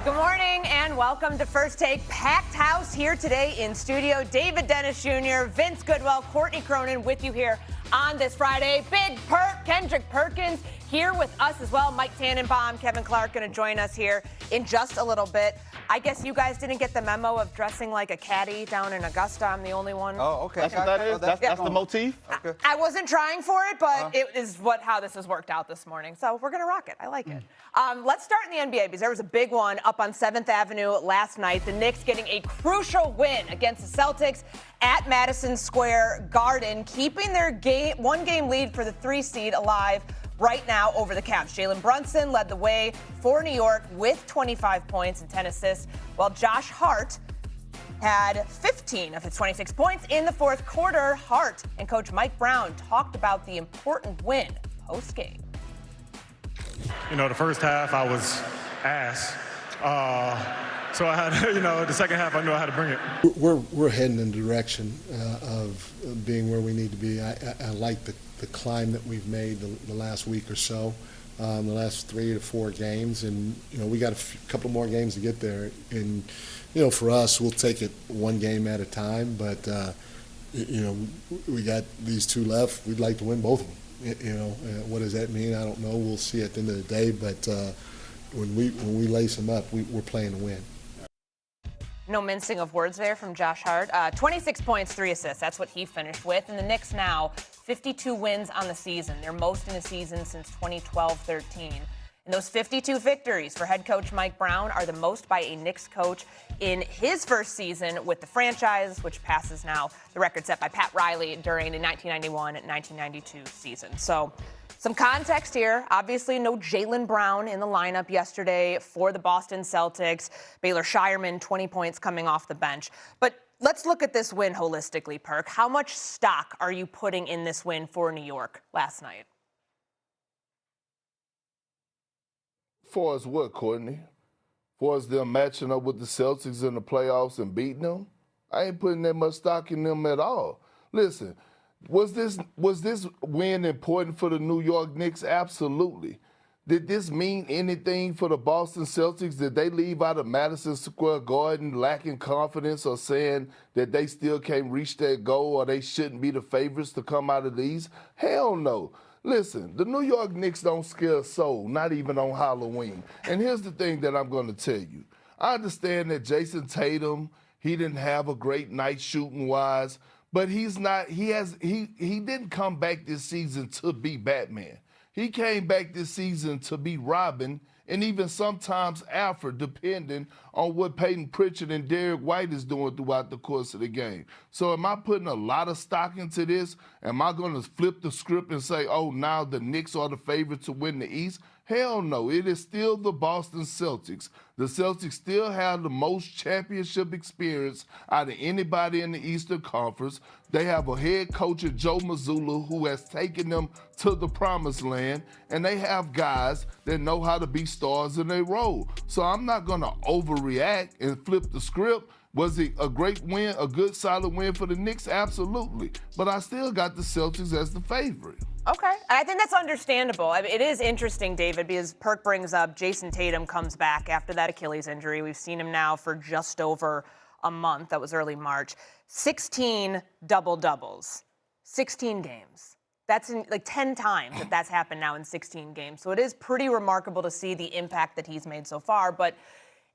Good morning and welcome to First Take. Packed house here today in studio. David Dennis Jr., Vince Goodwill, Courtney Cronin with you here on this Friday. Big Perk, Kendrick Perkins here with us as well. Mike Tannenbaum, Kevin Clark going to join us here in just a little bit. I guess you guys didn't get the memo of dressing like a caddy down in Augusta. I'm the only one. Oh, okay. That's what that is? That's the motif? Okay. I wasn't trying for it, but it is how this has worked out this morning. So we're going to rock it. I like it. Let's start in the NBA because there was a big one up on 7th Avenue last night. The Knicks getting a crucial win against the Celtics at Madison Square Garden, keeping their one-game lead for the 3 seed alive right now over the Cavs. Jalen Brunson led the way for New York with 25 points and 10 assists, while Josh Hart had 15 of his 26 points in the fourth quarter. Hart and Coach Mike Brown talked about the important win post-game. You know, the first half I was ass. So I had, the second half I knew I had to bring it. We're heading in the direction of being where we need to be. I like the climb that we've made the last week or so, the last 3 to 4 games, and we got a couple more games to get there. And for us, we'll take it one game at a time. But we got these 2 left. We'd like to win both of them. What does that mean? I don't know. We'll see at the end of the day. But when we lace them up, we're playing to win. No mincing of words there from Josh Hart. 26 points, 3 assists. That's what he finished with. And the Knicks now 52 wins on the season. Their most in a season since 2012-13. And those 52 victories for head coach Mike Brown are the most by a Knicks coach in his first season with the franchise, which passes now the record set by Pat Riley during the 1991-1992 season. So some context here. Obviously, no Jaylen Brown in the lineup yesterday for the Boston Celtics. Baylor Shireman, 20 points coming off the bench. But let's look at this win holistically, Perk. How much stock are you putting in this win for New York last night? For as what, Courtney? For as them matching up with the Celtics in the playoffs and beating them? I ain't putting that much stock in them at all. Listen, was this win important for the New York Knicks? Absolutely. Did this mean anything for the Boston Celtics? Did they leave out of Madison Square Garden lacking confidence or saying that they still can't reach their goal or they shouldn't be the favorites to come out of these? Hell no. Listen, the New York Knicks don't scare a soul, not even on Halloween. And here's the thing that I'm going to tell you. I understand that Jason Tatum, he didn't have a great night shooting-wise, but he didn't come back this season to be Batman. He came back this season to be Robin and even sometimes Alfred, depending on what Peyton Pritchard and Derek White is doing throughout the course of the game. So am I putting a lot of stock into this? Am I going to flip the script and say, oh, now the Knicks are the favorite to win the East? Hell no. It is still the Boston Celtics. The Celtics still have the most championship experience out of anybody in the Eastern Conference. They have a head coach in Joe Mazzulla who has taken them to the promised land, and they have guys that know how to be stars in their role. So I'm not going to overreact and flip the script. Was it a great win, a good, solid win for the Knicks? Absolutely. But I still got the Celtics as the favorite. Okay. I think that's understandable. I mean, it is interesting, David, because Perk brings up Jason Tatum comes back after that Achilles injury. We've seen him now for just over a month. That was early March. 16 double-doubles. 16 games. That's like 10 times that's happened now in 16 games. So it is pretty remarkable to see the impact that he's made so far. But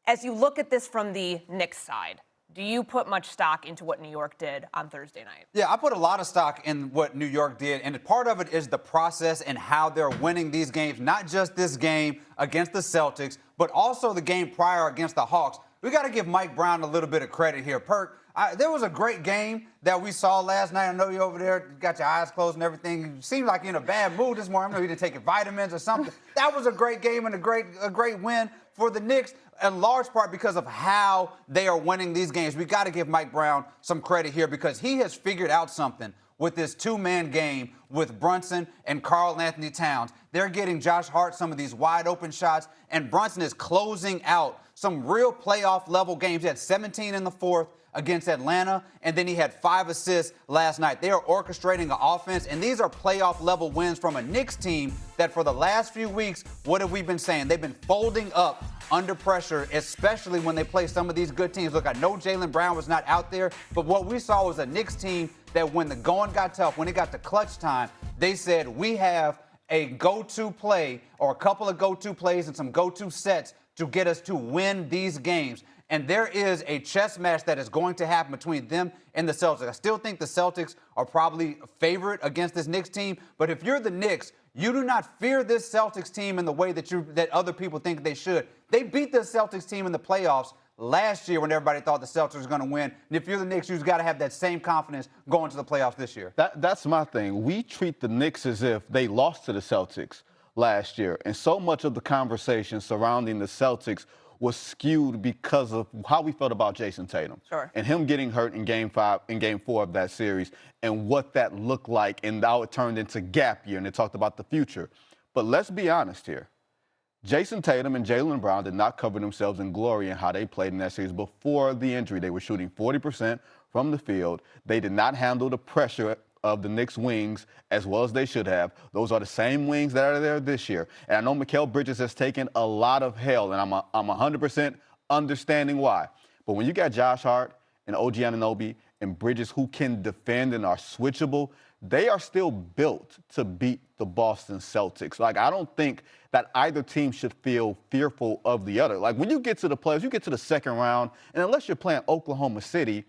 as you look at this from the Knicks side, do you put much stock into what New York did on Thursday night? Yeah, I put a lot of stock in what New York did, and part of it is the process and how they're winning these games, not just this game against the Celtics, but also the game prior against the Hawks. We got to give Mike Brown a little bit of credit here. Perk, there was a great game that we saw last night. I know you're over there, got your eyes closed and everything. You seem like you're in a bad mood this morning. I know you didn't take your vitamins or something. That was a great game and a great win for the Knicks, in large part because of how they are winning these games. We got to give Mike Brown some credit here because he has figured out something with this two-man game with Brunson and Karl Anthony Towns. They're getting Josh Hart some of these wide-open shots, and Brunson is closing out some real playoff-level games. He had 17 in the fourth against Atlanta, and then he had 5 assists last night. They are orchestrating an offense, and these are playoff-level wins from a Knicks team that for the last few weeks, what have we been saying? They've been folding up under pressure, especially when they play some of these good teams. Look, I know Jaylen Brown was not out there, but what we saw was a Knicks team that when the going got tough, when it got to clutch time, they said, we have a go-to play or a couple of go-to plays and some go-to sets to get us to win these games. And there is a chess match that is going to happen between them and the Celtics. I still think the Celtics are probably favorite against this Knicks team. But if you're the Knicks, you do not fear this Celtics team in the way that other people think they should. They beat the Celtics team in the playoffs last year when everybody thought the Celtics were going to win. And if you're the Knicks, you've got to have that same confidence going to the playoffs this year. That's my thing. We treat the Knicks as if they lost to the Celtics last year. And so much of the conversation surrounding the Celtics was skewed because of how we felt about Jason Tatum. Sure. And him getting hurt in Game 4 of that series and what that looked like and how it turned into gap year and they talked about the future. But let's be honest here. Jason Tatum and Jaylen Brown did not cover themselves in glory in how they played in that series before the injury. They were shooting 40% from the field. They did not handle the pressure of the Knicks wings as well as they should have. Those are the same wings that are there this year. And I know Mikal Bridges has taken a lot of hell, and I'm 100% understanding why. But when you got Josh Hart and OG Anunoby and Bridges who can defend and are switchable, they are still built to beat the Boston Celtics. Like, I don't think that either team should feel fearful of the other. Like, when you get to the playoffs, you get to the second round, and unless you're playing Oklahoma City,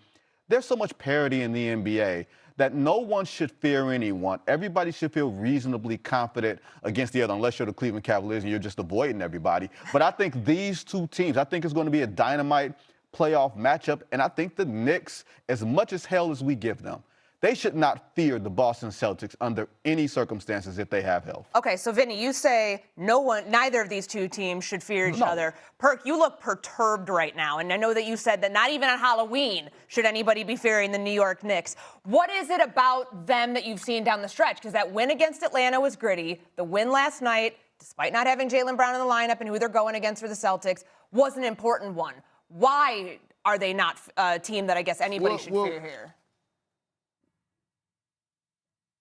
there's so much parity in the NBA that no one should fear anyone. Everybody should feel reasonably confident against the other, unless you're the Cleveland Cavaliers and you're just avoiding everybody. But I think these two teams, I think it's going to be a dynamite playoff matchup, and I think the Knicks, as much as hell as we give them, they should not fear the Boston Celtics under any circumstances if they have health. Okay, so Vinny, you say neither of these two teams should fear each other. Perk, you look perturbed right now, and I know that you said that not even on Halloween should anybody be fearing the New York Knicks. What is it about them that you've seen down the stretch? Because that win against Atlanta was gritty. The win last night, despite not having Jaylen Brown in the lineup and who they're going against for the Celtics, was an important one. Why are they not a team that I guess anybody should fear here?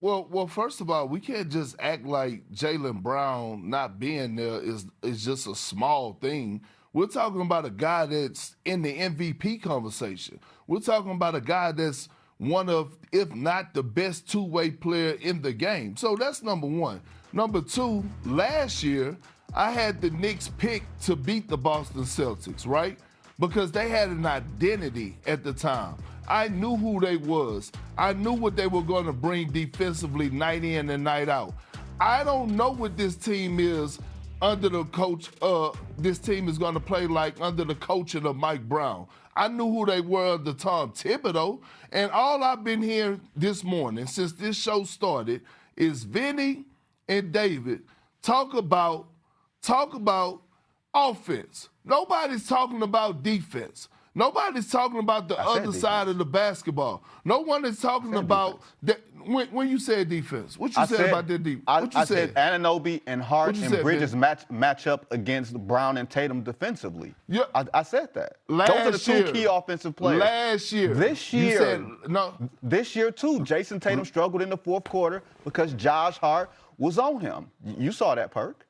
Well, first of all, we can't just act like Jaylen Brown not being there is just a small thing. We're talking about a guy that's in the MVP conversation. We're talking about a guy that's one of, if not the best two-way player in the game. So that's number one. Number two, last year, I had the Knicks picked to beat the Boston Celtics, right? Because they had an identity at the time. I knew who they was. I knew what they were going to bring defensively night in and night out. I don't know what this team is under the coach. This team is going to play like under the coaching of Mike Brown. I knew who they were under Tom Thibodeau. And all I've been hearing this morning since this show started is Vinny and David talk about offense. Nobody's talking about defense. Nobody's talking about the other side of the basketball. No one is talking about that. When you said defense, what you said about their defense? I said Anunoby and Hart and Bridges match up against Brown and Tatum defensively. Yeah. I said that. Those are the two key offensive players. Last year. This year. You said, no. This year, too, Jason Tatum struggled in the fourth quarter because Josh Hart was on him. You saw that, Perk.